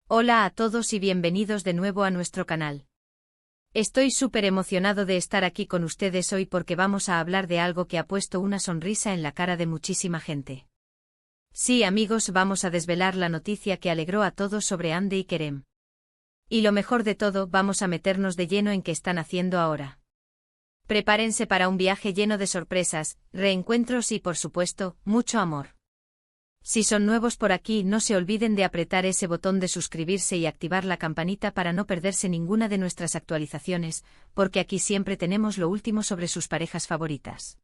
Hola a todos y bienvenidos de nuevo a nuestro canal. Estoy súper emocionado de estar aquí con ustedes hoy porque vamos a hablar de algo que ha puesto una sonrisa en la cara de muchísima gente. Sí, amigos, vamos a desvelar la noticia que alegró a todos sobre Hande y Kerem. Y lo mejor de todo, vamos a meternos de lleno en qué están haciendo ahora. Prepárense para un viaje lleno de sorpresas, reencuentros y, por supuesto, mucho amor. Si son nuevos por aquí, no se olviden de apretar ese botón de suscribirse y activar la campanita para no perderse ninguna de nuestras actualizaciones, porque aquí siempre tenemos lo último sobre sus parejas favoritas.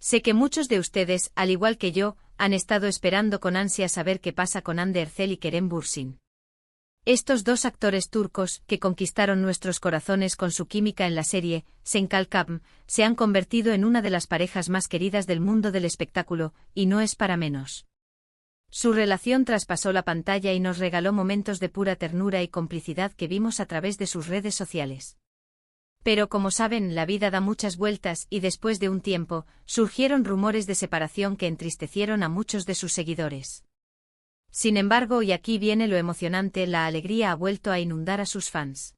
Sé que muchos de ustedes, al igual que yo, han estado esperando con ansia saber qué pasa con Hande Erçel y Kerem Bürsin. Estos dos actores turcos, que conquistaron nuestros corazones con su química en la serie Sen Kalkam, se han convertido en una de las parejas más queridas del mundo del espectáculo, y no es para menos. Su relación traspasó la pantalla y nos regaló momentos de pura ternura y complicidad que vimos a través de sus redes sociales. Pero como saben, la vida da muchas vueltas y después de un tiempo, surgieron rumores de separación que entristecieron a muchos de sus seguidores. Sin embargo, y aquí viene lo emocionante, la alegría ha vuelto a inundar a sus fans.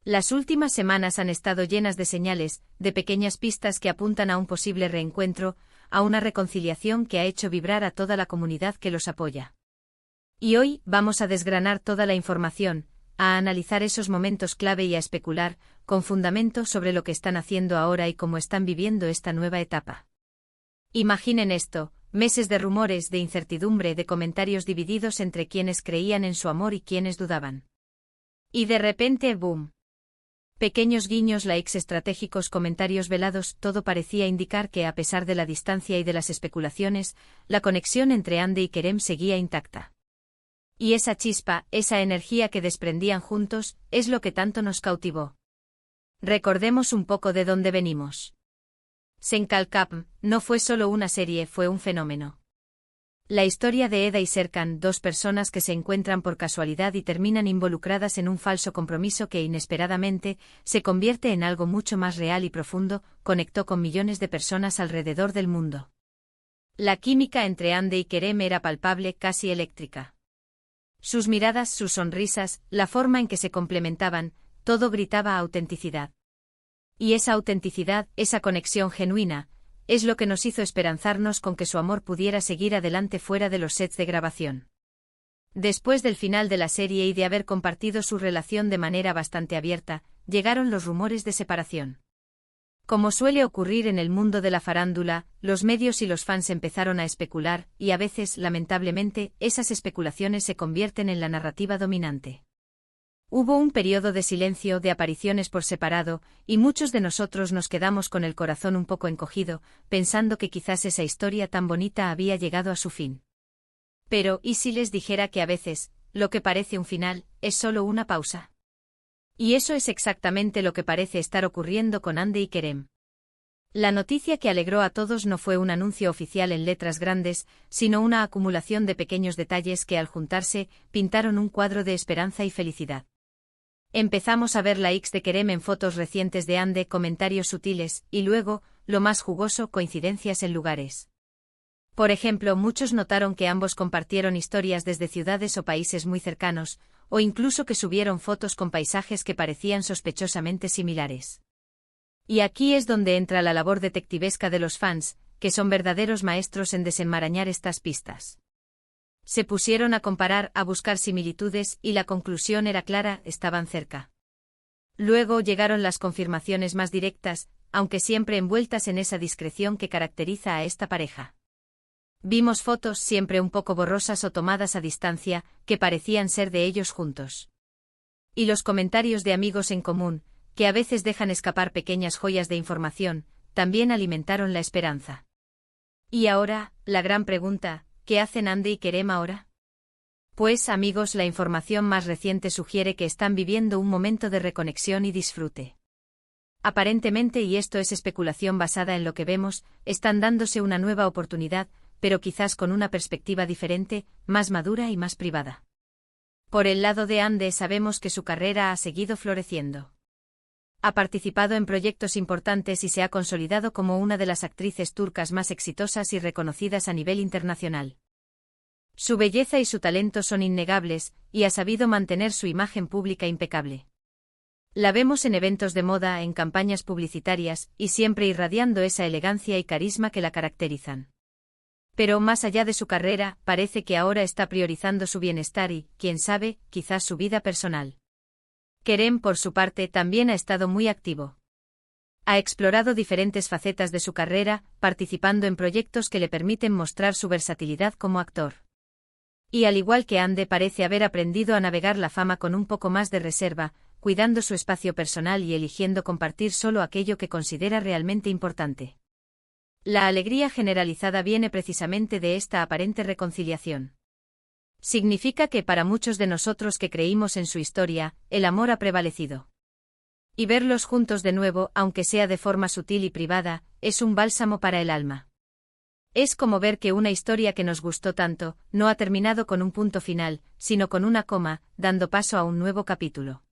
Las últimas semanas han estado llenas de señales, de pequeñas pistas que apuntan a un posible reencuentro, a una reconciliación que ha hecho vibrar a toda la comunidad que los apoya. Y hoy vamos a desgranar toda la información, a analizar esos momentos clave y a especular, con fundamento sobre lo que están haciendo ahora y cómo están viviendo esta nueva etapa. Imaginen esto, meses de rumores, de incertidumbre, de comentarios divididos entre quienes creían en su amor y quienes dudaban. Y de repente, ¡boom! Pequeños guiños, likes estratégicos, comentarios velados, todo parecía indicar que a pesar de la distancia y de las especulaciones, la conexión entre Hande y Kerem seguía intacta. Y esa chispa, esa energía que desprendían juntos, es lo que tanto nos cautivó. Recordemos un poco de dónde venimos. Sen Kalkam no fue solo una serie, fue un fenómeno. La historia de Eda y Serkan, dos personas que se encuentran por casualidad y terminan involucradas en un falso compromiso que inesperadamente se convierte en algo mucho más real y profundo, conectó con millones de personas alrededor del mundo. La química entre Hande y Kerem era palpable, casi eléctrica. Sus miradas, sus sonrisas, la forma en que se complementaban, todo gritaba autenticidad. Y esa autenticidad, esa conexión genuina, es lo que nos hizo esperanzarnos con que su amor pudiera seguir adelante fuera de los sets de grabación. Después del final de la serie y de haber compartido su relación de manera bastante abierta, llegaron los rumores de separación. Como suele ocurrir en el mundo de la farándula, los medios y los fans empezaron a especular, y a veces, lamentablemente, esas especulaciones se convierten en la narrativa dominante. Hubo un periodo de silencio, de apariciones por separado, y muchos de nosotros nos quedamos con el corazón un poco encogido, pensando que quizás esa historia tan bonita había llegado a su fin. Pero, ¿y si les dijera que a veces, lo que parece un final, es solo una pausa? Y eso es exactamente lo que parece estar ocurriendo con Hande y Kerem. La noticia que alegró a todos no fue un anuncio oficial en letras grandes, sino una acumulación de pequeños detalles que al juntarse, pintaron un cuadro de esperanza y felicidad. Empezamos a ver likes de Kerem en fotos recientes de Hande, comentarios sutiles, y luego, lo más jugoso, coincidencias en lugares. Por ejemplo, muchos notaron que ambos compartieron historias desde ciudades o países muy cercanos, o incluso que subieron fotos con paisajes que parecían sospechosamente similares. Y aquí es donde entra la labor detectivesca de los fans, que son verdaderos maestros en desenmarañar estas pistas. Se pusieron a comparar, a buscar similitudes, y la conclusión era clara, estaban cerca. Luego llegaron las confirmaciones más directas, aunque siempre envueltas en esa discreción que caracteriza a esta pareja. Vimos fotos, siempre un poco borrosas o tomadas a distancia, que parecían ser de ellos juntos. Y los comentarios de amigos en común, que a veces dejan escapar pequeñas joyas de información, también alimentaron la esperanza. Y ahora, la gran pregunta, ¿qué hacen Hande y Kerem ahora? Pues, amigos, la información más reciente sugiere que están viviendo un momento de reconexión y disfrute. Aparentemente, y esto es especulación basada en lo que vemos, están dándose una nueva oportunidad, pero quizás con una perspectiva diferente, más madura y más privada. Por el lado de Hande sabemos que su carrera ha seguido floreciendo. Ha participado en proyectos importantes y se ha consolidado como una de las actrices turcas más exitosas y reconocidas a nivel internacional. Su belleza y su talento son innegables, y ha sabido mantener su imagen pública impecable. La vemos en eventos de moda, en campañas publicitarias, y siempre irradiando esa elegancia y carisma que la caracterizan. Pero más allá de su carrera, parece que ahora está priorizando su bienestar y, quién sabe, quizás su vida personal. Kerem, por su parte, también ha estado muy activo. Ha explorado diferentes facetas de su carrera, participando en proyectos que le permiten mostrar su versatilidad como actor. Y al igual que Hande, parece haber aprendido a navegar la fama con un poco más de reserva, cuidando su espacio personal y eligiendo compartir solo aquello que considera realmente importante. La alegría generalizada viene precisamente de esta aparente reconciliación. Significa que para muchos de nosotros que creímos en su historia, el amor ha prevalecido. Y verlos juntos de nuevo, aunque sea de forma sutil y privada, es un bálsamo para el alma. Es como ver que una historia que nos gustó tanto, no ha terminado con un punto final, sino con una coma, dando paso a un nuevo capítulo.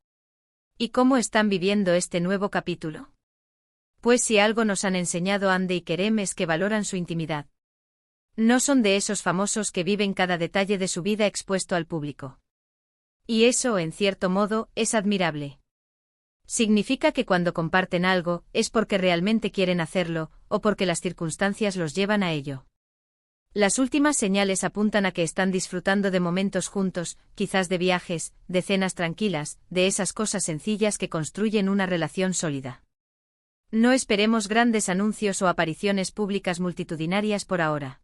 ¿Y cómo están viviendo este nuevo capítulo? Pues si algo nos han enseñado Hande y Kerem es que valoran su intimidad. No son de esos famosos que viven cada detalle de su vida expuesto al público. Y eso, en cierto modo, es admirable. Significa que cuando comparten algo, es porque realmente quieren hacerlo, o porque las circunstancias los llevan a ello. Las últimas señales apuntan a que están disfrutando de momentos juntos, quizás de viajes, de cenas tranquilas, de esas cosas sencillas que construyen una relación sólida. No esperemos grandes anuncios o apariciones públicas multitudinarias por ahora.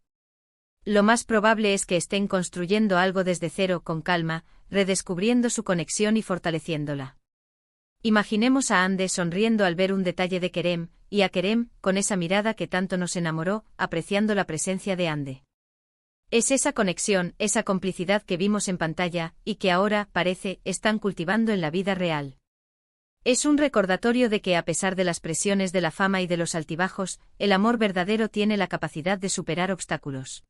Lo más probable es que estén construyendo algo desde cero con calma, redescubriendo su conexión y fortaleciéndola. Imaginemos a Hande sonriendo al ver un detalle de Kerem, y a Kerem, con esa mirada que tanto nos enamoró, apreciando la presencia de Hande. Es esa conexión, esa complicidad que vimos en pantalla, y que ahora, parece, están cultivando en la vida real. Es un recordatorio de que a pesar de las presiones de la fama y de los altibajos, el amor verdadero tiene la capacidad de superar obstáculos.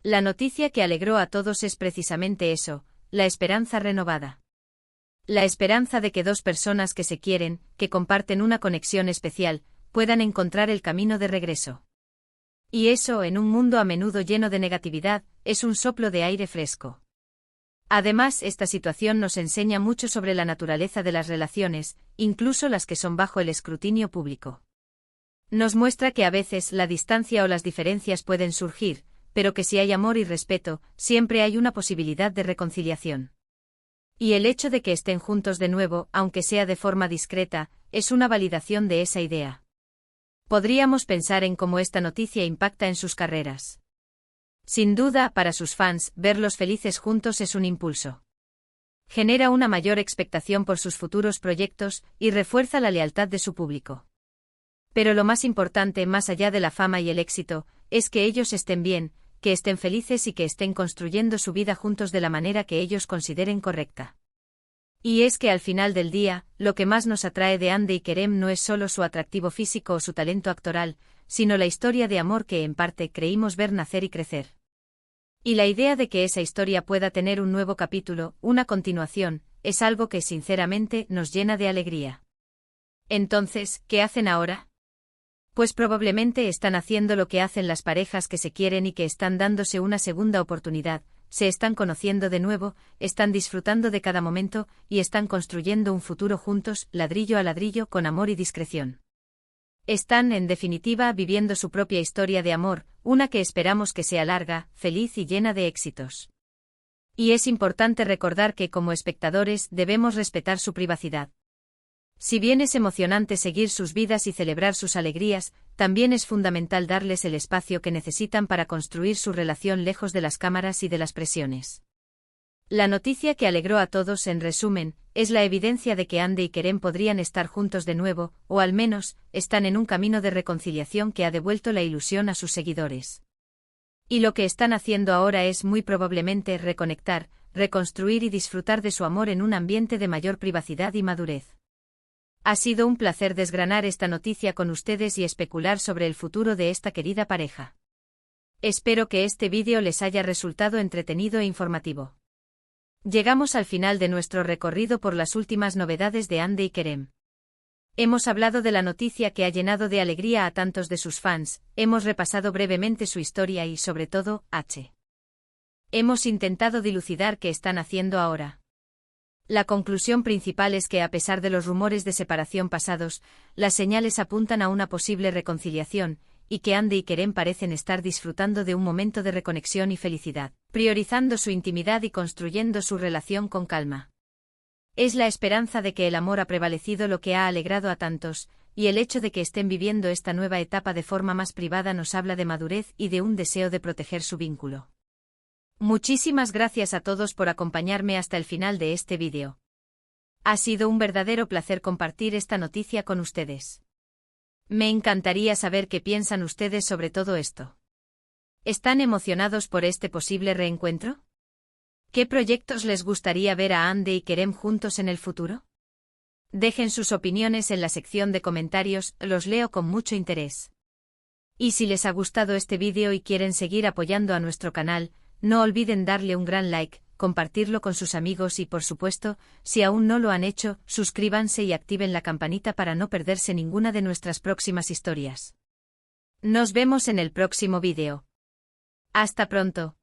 La noticia que alegró a todos es precisamente eso, la esperanza renovada. La esperanza de que dos personas que se quieren, que comparten una conexión especial, puedan encontrar el camino de regreso. Y eso, en un mundo a menudo lleno de negatividad, es un soplo de aire fresco. Además, esta situación nos enseña mucho sobre la naturaleza de las relaciones, incluso las que son bajo el escrutinio público. Nos muestra que a veces la distancia o las diferencias pueden surgir, pero que si hay amor y respeto, siempre hay una posibilidad de reconciliación. Y el hecho de que estén juntos de nuevo, aunque sea de forma discreta, es una validación de esa idea. Podríamos pensar en cómo esta noticia impacta en sus carreras. Sin duda, para sus fans, verlos felices juntos es un impulso. Genera una mayor expectación por sus futuros proyectos, y refuerza la lealtad de su público. Pero lo más importante, más allá de la fama y el éxito, es que ellos estén bien, que estén felices y que estén construyendo su vida juntos de la manera que ellos consideren correcta. Y es que al final del día, lo que más nos atrae de Hande y Kerem no es solo su atractivo físico o su talento actoral, sino la historia de amor que en parte creímos ver nacer y crecer. Y la idea de que esa historia pueda tener un nuevo capítulo, una continuación, es algo que sinceramente nos llena de alegría. Entonces, ¿qué hacen ahora? Pues probablemente están haciendo lo que hacen las parejas que se quieren y que están dándose una segunda oportunidad, se están conociendo de nuevo, están disfrutando de cada momento, y están construyendo un futuro juntos, ladrillo a ladrillo, con amor y discreción. Están, en definitiva, viviendo su propia historia de amor, una que esperamos que sea larga, feliz y llena de éxitos. Y es importante recordar que como espectadores debemos respetar su privacidad. Si bien es emocionante seguir sus vidas y celebrar sus alegrías, también es fundamental darles el espacio que necesitan para construir su relación lejos de las cámaras y de las presiones. La noticia que alegró a todos, en resumen, es la evidencia de que Hande y Kerem podrían estar juntos de nuevo, o al menos, están en un camino de reconciliación que ha devuelto la ilusión a sus seguidores. Y lo que están haciendo ahora es muy probablemente reconectar, reconstruir y disfrutar de su amor en un ambiente de mayor privacidad y madurez. Ha sido un placer desgranar esta noticia con ustedes y especular sobre el futuro de esta querida pareja. Espero que este vídeo les haya resultado entretenido e informativo. Llegamos al final de nuestro recorrido por las últimas novedades de Hande y Kerem. Hemos hablado de la noticia que ha llenado de alegría a tantos de sus fans, hemos repasado brevemente su historia y, sobre todo, Hemos intentado dilucidar qué están haciendo ahora. La conclusión principal es que, a pesar de los rumores de separación pasados, las señales apuntan a una posible reconciliación, y que Andy y Kerem parecen estar disfrutando de un momento de reconexión y felicidad, priorizando su intimidad y construyendo su relación con calma. Es la esperanza de que el amor ha prevalecido lo que ha alegrado a tantos, y el hecho de que estén viviendo esta nueva etapa de forma más privada nos habla de madurez y de un deseo de proteger su vínculo. Muchísimas gracias a todos por acompañarme hasta el final de este vídeo. Ha sido un verdadero placer compartir esta noticia con ustedes. Me encantaría saber qué piensan ustedes sobre todo esto. ¿Están emocionados por este posible reencuentro? ¿Qué proyectos les gustaría ver a Andy y Kerem juntos en el futuro? Dejen sus opiniones en la sección de comentarios, los leo con mucho interés. Y si les ha gustado este vídeo y quieren seguir apoyando a nuestro canal, no olviden darle un gran like, compartirlo con sus amigos y, por supuesto, si aún no lo han hecho, suscríbanse y activen la campanita para no perderse ninguna de nuestras próximas historias. Nos vemos en el próximo vídeo. Hasta pronto.